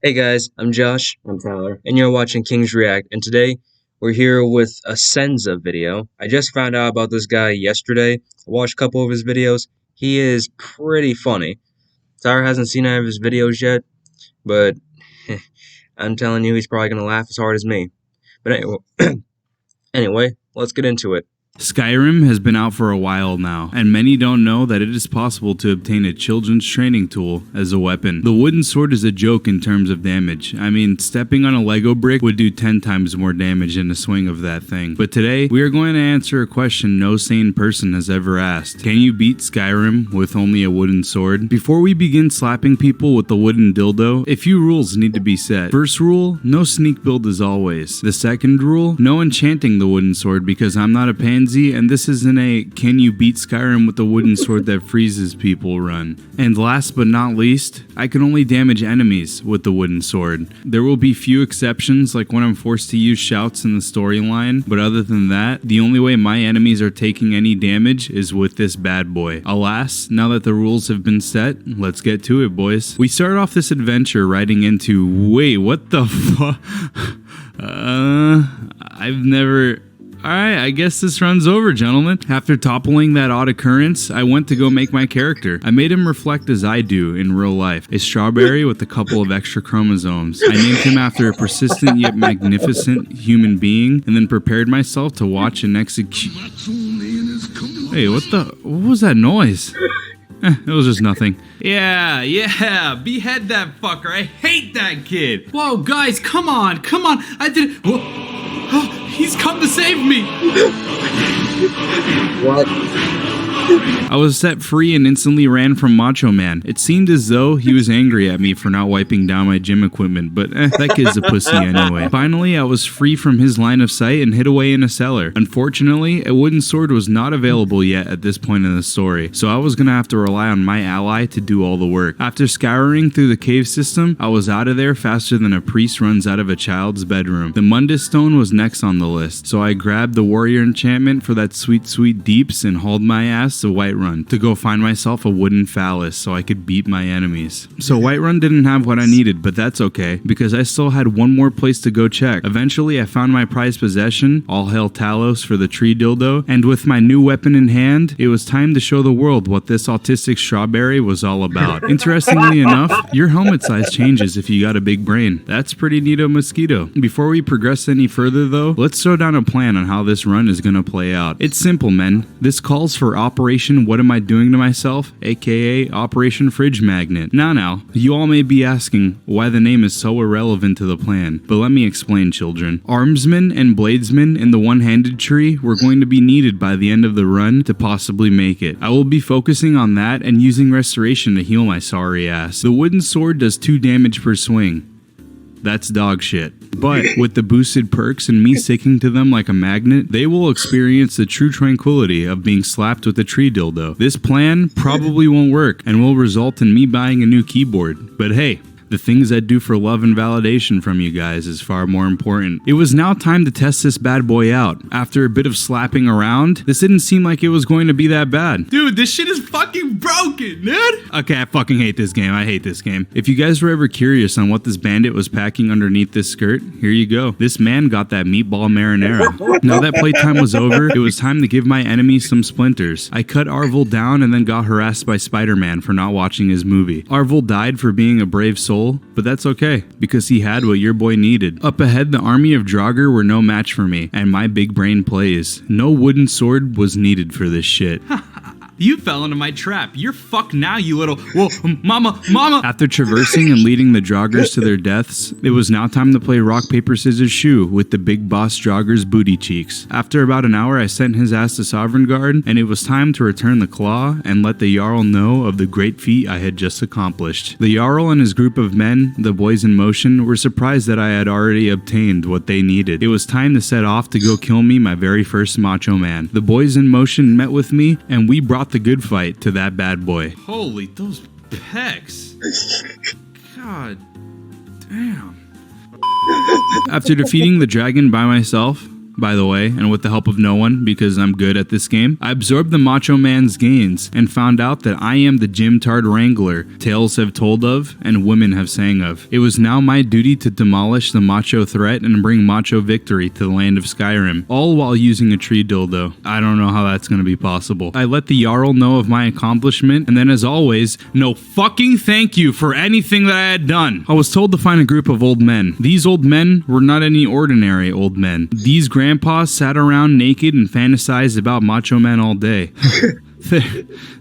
Hey guys, I'm Josh. I'm Tyler. And you're watching Kings React, and today we're here with a Senza video. I just found out about this guy yesterday. I watched a couple of his videos. He is pretty funny. Tyler hasn't seen any of his videos yet, but I'm telling you, he's probably going to laugh as hard as me. But anyway, let's get into it. Skyrim has been out for a while now, and many don't know that it is possible to obtain a children's training tool as a weapon. The wooden sword is a joke in terms of damage. I mean, stepping on a Lego brick would do 10 times more damage than a swing of that thing. But today, we are going to answer a question no sane person has ever asked. Can you beat Skyrim with only a wooden sword? Before we begin slapping people with the wooden dildo, a few rules need to be set. First rule, no sneak build as always. The second rule, no enchanting the wooden sword because I'm not a pansy and this isn't a can you beat Skyrim with a wooden sword that freezes people run. And last but not least, I can only damage enemies with the wooden sword. There will be few exceptions like when I'm forced to use shouts in the storyline, but other than that, the only way my enemies are taking any damage is with this bad boy. Alas, now that the rules have been set, let's get to it, boys. We start off this adventure riding into, wait, what the fuck? Alright, I guess this run's over, gentlemen. After toppling that odd occurrence, I went to go make my character. I made him reflect as I do in real life. A strawberry with a couple of extra chromosomes. I named him after a persistent yet magnificent human being, and then prepared myself to watch and execute. Hey, what was that noise? It was just nothing. Yeah, behead that fucker. I hate that kid. Whoa, guys, come on. I did it. Whoa. He's come to save me! What? I was set free and instantly ran from Macho Man. It seemed as though he was angry at me for not wiping down my gym equipment, but that kid's a pussy anyway. Finally, I was free from his line of sight and hid away in a cellar. Unfortunately, a wooden sword was not available yet at this point in the story, so I was gonna have to rely on my ally to do all the work. After scouring through the cave system, I was out of there faster than a priest runs out of a child's bedroom. The Mundus Stone was next on the list, so I grabbed the warrior enchantment for that sweet deeps and hauled my ass to Whiterun to go find myself a wooden phallus so I could beat my enemies. So Whiterun didn't have what I needed, but that's okay, because I still had one more place to go check. Eventually I found my prized possession, all hail Talos for the tree dildo, and with my new weapon in hand, it was time to show the world what this autistic strawberry was all about. Interestingly enough, your helmet size changes if you got a big brain. That's pretty neato mosquito. Before we progress any further though, let's throw down a plan on how this run is gonna play out. It's simple, men. This calls for Operation What Am I Doing to Myself, aka Operation Fridge Magnet. Now, you all may be asking why the name is so irrelevant to the plan, but let me explain, children. Armsmen and bladesmen in the one-handed tree were going to be needed by the end of the run to possibly make it. I will be focusing on that and using restoration to heal my sorry ass. The wooden sword does 2 damage per swing. That's dog shit. But with the boosted perks and me sticking to them like a magnet, they will experience the true tranquility of being slapped with a tree dildo. This plan probably won't work and will result in me buying a new keyboard. But hey, the things I do for love and validation from you guys is far more important. It was now time to test this bad boy out. After a bit of slapping around, this didn't seem like it was going to be that bad. Dude, this shit is fucking broken, dude! Okay, I fucking hate this game. I hate this game. If you guys were ever curious on what this bandit was packing underneath this skirt, here you go. This man got that meatball marinara. Now that playtime was over, it was time to give my enemies some splinters. I cut Arvel down and then got harassed by Spider-Man for not watching his movie. Arvel died for being a brave soul, but that's okay, because he had what your boy needed. Up ahead, the army of Draugr were no match for me, and my big brain plays. No wooden sword was needed for this shit. You fell into my trap. You're fucked now, you little... Whoa, mama! After traversing and leading the Draugrs to their deaths, it was now time to play rock, paper, scissors, shoe with the big boss Draugr's booty cheeks. After about an hour, I sent his ass to Sovngarde, and it was time to return the claw and let the Jarl know of the great feat I had just accomplished. The Jarl and his group of men, the boys in motion, were surprised that I had already obtained what they needed. It was time to set off to go kill me my very first Macho Man. The boys in motion met with me, and we brought the good fight to that bad boy. Holy, those pecs. God damn. After defeating the dragon by myself, by the way, and with the help of no one because I'm good at this game, I absorbed the Macho Man's gains and found out that I am the gym-tard wrangler tales have told of and women have sang of. It was now my duty to demolish the macho threat and bring macho victory to the land of Skyrim, all while using a tree dildo. I don't know how that's gonna be possible. I let the Jarl know of my accomplishment, and then as always, no fucking thank you for anything that I had done. I was told to find a group of old men. These old men were not any ordinary old men. These grandpas sat around naked and fantasized about Macho Man all day.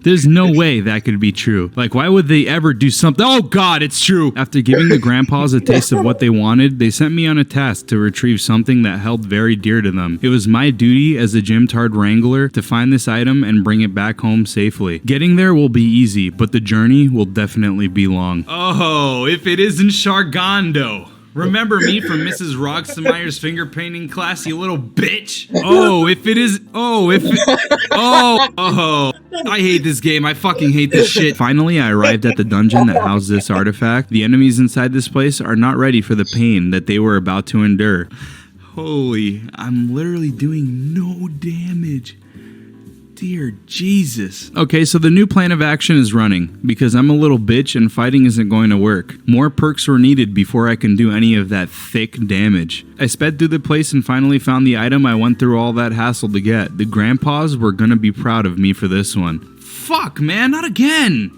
There's no way that could be true. Like, why would they ever do something? Oh god, it's true! After giving the grandpas a taste of what they wanted, they sent me on a task to retrieve something that held very dear to them. It was my duty as a gym-tard wrangler to find this item and bring it back home safely. Getting there will be easy, but the journey will definitely be long. Oh, if it isn't Shargando! Remember me from Mrs. Roxemeyer's finger painting class, you little bitch? Oh, if it is... Oh, if... Oh, I hate this game. I fucking hate this shit. Finally, I arrived at the dungeon that housed this artifact. The enemies inside this place are not ready for the pain that they were about to endure. Holy, I'm literally doing no damage. Dear Jesus. Okay, so the new plan of action is running, because I'm a little bitch and fighting isn't going to work. More perks were needed before I can do any of that thick damage. I sped through the place and finally found the item I went through all that hassle to get. The grandpas were gonna be proud of me for this one. Fuck, man, not again!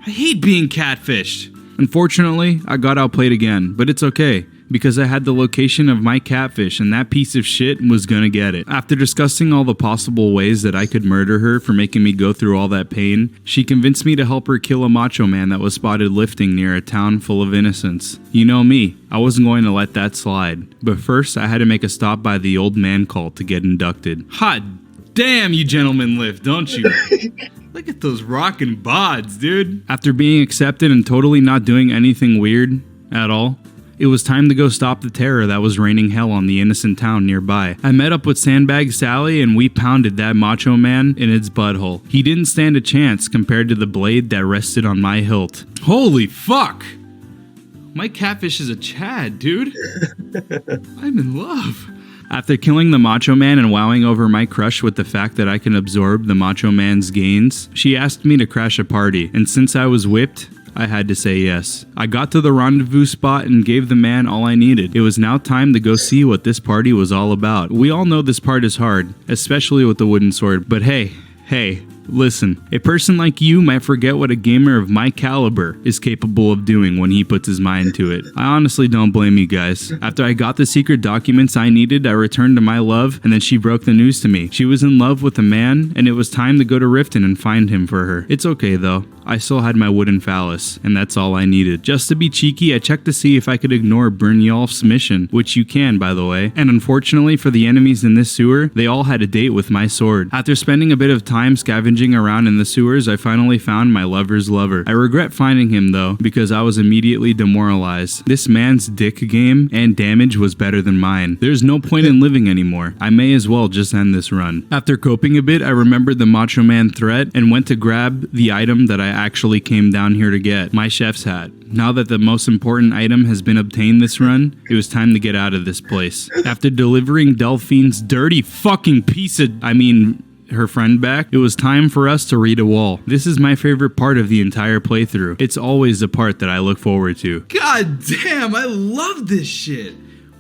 I hate being catfished. Unfortunately, I got outplayed again, but it's okay, because I had the location of my catfish and that piece of shit was gonna get it. After discussing all the possible ways that I could murder her for making me go through all that pain, she convinced me to help her kill a macho man that was spotted lifting near a town full of innocents. You know me, I wasn't going to let that slide. But first, I had to make a stop by the old man cult to get inducted. Hot damn, you gentlemen lift, don't you? Look at those rockin' bods, dude. After being accepted and totally not doing anything weird at all, it was time to go stop the terror that was raining hell on the innocent town nearby. I met up with Sandbag Sally and we pounded that macho man in its butthole. He didn't stand a chance compared to the blade that rested on my hilt. Holy fuck! My catfish is a Chad, dude. I'm in love. After killing the Macho Man and wowing over my crush with the fact that I can absorb the Macho Man's gains, she asked me to crash a party, and since I was whipped, I had to say yes. I got to the rendezvous spot and gave the man all I needed. It was now time to go see what this party was all about. We all know this part is hard, especially with the wooden sword, but hey, listen, a person like you might forget what a gamer of my caliber is capable of doing when he puts his mind to it. I honestly don't blame you guys. After I got the secret documents I needed, I returned to my love, and then she broke the news to me. She was in love with a man, and it was time to go to Riften and find him for her. It's okay though. I still had my wooden phallus, and that's all I needed. Just to be cheeky, I checked to see if I could ignore Brynjolf's mission, which you can, by the way. And unfortunately for the enemies in this sewer, they all had a date with my sword. After spending a bit of time scavenging around in the sewers, I finally found my lover's lover. I regret finding him though, because I was immediately demoralized. This man's dick game and damage was better than mine. There's no point in living anymore. I may as well just end this run. After coping a bit, I remembered the Macho Man threat and went to grab the item that I actually came down here to get, my chef's hat. Now that the most important item has been obtained this run, it was time to get out of this place. After delivering Delphine's dirty fucking piece of, her friend back, it was time for us to read a wall. This is my favorite part of the entire playthrough. It's always the part that I look forward to. God damn, I love this shit.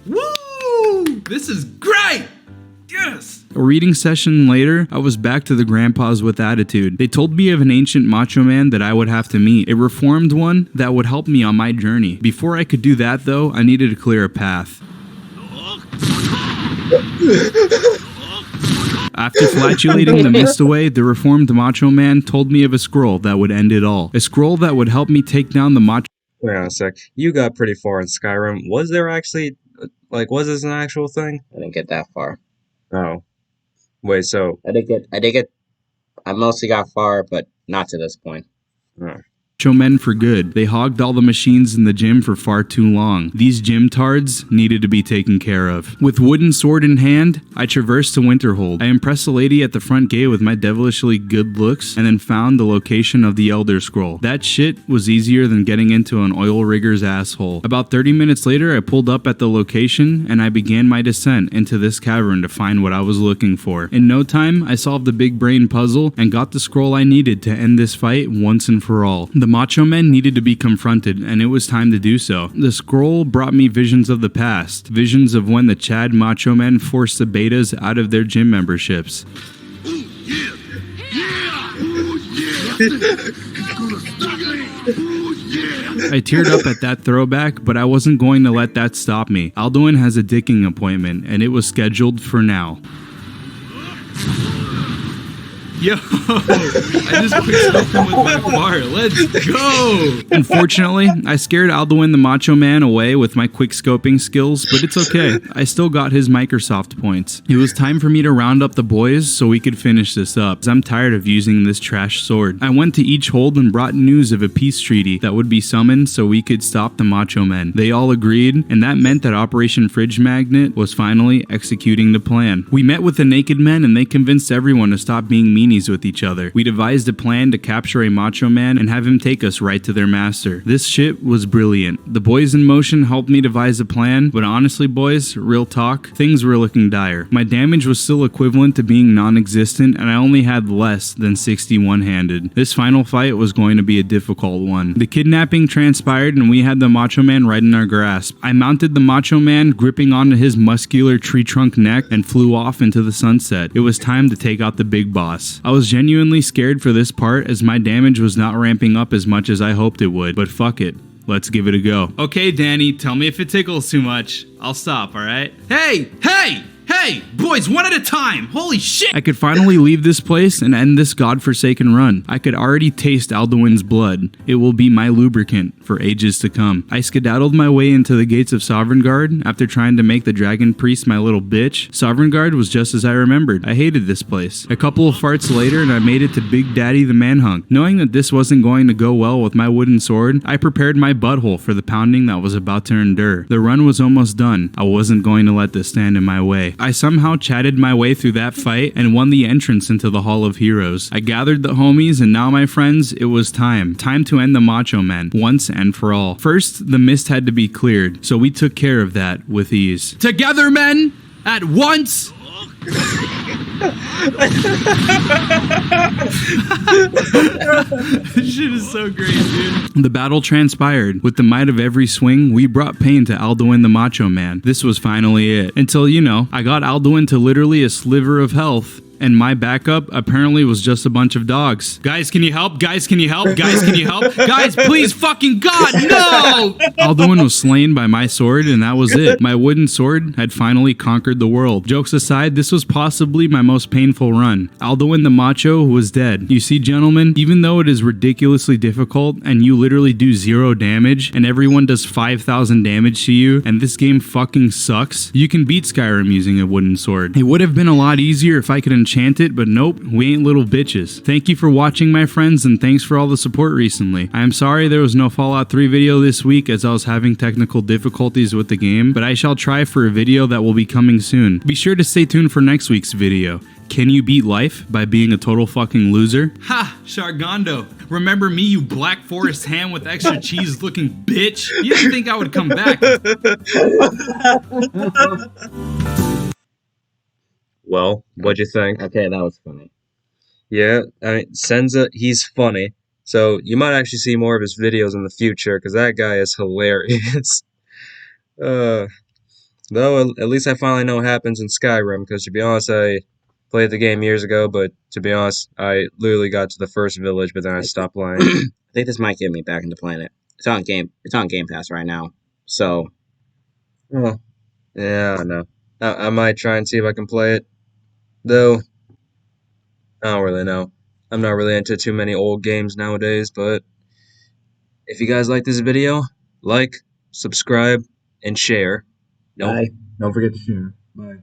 Woo! This is great! Yes! A reading session later, I was back to the grandpas with attitude. They told me of an ancient macho man that I would have to meet, a reformed one that would help me on my journey. Before I could do that though, I needed to clear a path. After flatulating the mist away, the reformed macho man told me of a scroll that would end it all. A scroll that would help me take down the macho... Wait on a sec. You got pretty far in Skyrim. Was there actually, was this an actual thing? I didn't get that far. Oh. Wait, so... I mostly got far, but not to this point. Oh. Macho men for good. They hogged all the machines in the gym for far too long. These gym tards needed to be taken care of. With wooden sword in hand, I traversed to Winterhold. I impressed a lady at the front gate with my devilishly good looks and then found the location of the Elder Scroll. That shit was easier than getting into an oil rigger's asshole. About 30 minutes later, I pulled up at the location and I began my descent into this cavern to find what I was looking for. In no time, I solved the big brain puzzle and got the scroll I needed to end this fight once and for all. The Macho Men needed to be confronted, and it was time to do so. The scroll brought me visions of the past, visions of when the Chad Macho Men forced the betas out of their gym memberships. I teared up at that throwback, but I wasn't going to let that stop me. Alduin has a dicking appointment, and it was scheduled for now. Yo, I just quick him with my bar. Let's go! Unfortunately, I scared Alduin the Macho Man away with my quick scoping skills, but it's okay. I still got his Microsoft points. It was time for me to round up the boys so we could finish this up, as I'm tired of using this trash sword. I went to each hold and brought news of a peace treaty that would be summoned so we could stop the Macho Men. They all agreed, and that meant that Operation Fridge Magnet was finally executing the plan. We met with the Naked Men and they convinced everyone to stop being mean with each other. We devised a plan to capture a Macho Man and have him take us right to their master. This shit was brilliant. The boys in motion helped me devise a plan, but honestly boys, real talk, things were looking dire. My damage was still equivalent to being non-existent and I only had less than 60 one-handed. This final fight was going to be a difficult one. The kidnapping transpired and we had the Macho Man right in our grasp. I mounted the Macho Man, gripping onto his muscular tree trunk neck and flew off into the sunset. It was time to take out the big boss. I was genuinely scared for this part as my damage was not ramping up as much as I hoped it would, but fuck it. Let's give it a go. Okay, Danny, tell me if it tickles too much. I'll stop, alright? Hey! Hey! Hey, boys, one at a time! Holy shit! I could finally leave this place and end this godforsaken run. I could already taste Alduin's blood. It will be my lubricant for ages to come. I skedaddled my way into the gates of Sovngarde after trying to make the dragon priest my little bitch. Sovngarde was just as I remembered. I hated this place. A couple of farts later and I made it to Big Daddy the Manhunk. Knowing that this wasn't going to go well with my wooden sword, I prepared my butthole for the pounding that was about to endure. The run was almost done. I wasn't going to let this stand in my way. I somehow chatted my way through that fight and won the entrance into the Hall of Heroes. I gathered the homies and now my friends, it was time. Time to end the Macho Men, once and for all. First, the mist had to be cleared, so we took care of that with ease. Together, men! At once! This shit is so great, dude. The battle transpired. With the might of every swing, we brought pain to Alduin the Macho Man. This was finally it. Until, I got Alduin to literally a sliver of health. And my backup apparently was just a bunch of dogs. Guys, can you help? Guys, can you help? Guys, can you help? Guys, please, fucking God, no! Alduin was slain by my sword, and that was it. My wooden sword had finally conquered the world. Jokes aside, this was possibly my most painful run. Alduin the Macho was dead. You see, gentlemen, even though it is ridiculously difficult, and you literally do 0 damage, and everyone does 5,000 damage to you, and this game fucking sucks, you can beat Skyrim using a wooden sword. It would have been a lot easier if I could enchant it, but nope, we ain't little bitches. Thank you for watching, my friends, and thanks for all the support recently. I am sorry there was no Fallout 3 video this week as I was having technical difficulties with the game, but I shall try for a video that will be coming soon. Be sure to stay tuned for next week's video. Can you beat life by being a total fucking loser? Ha! Shargondo. Remember me, you Black Forest ham with extra cheese looking bitch? You didn't think I would come back. Well, what'd you think? Okay, that was funny. Yeah, I mean, Senza, he's funny. So you might actually see more of his videos in the future, because that guy is hilarious. Though, at least I finally know what happens in Skyrim, because to be honest, I played the game years ago, but to be honest, I literally got to the first village, but then I stopped playing. I think this might get me back into playing it. It's on Game Pass right now. So, Well, yeah, I know. I might try and see if I can play it. Though, I don't really know. I'm not really into too many old games nowadays, but if you guys like this video, like, subscribe, and share. Bye. Don't forget to share. Bye.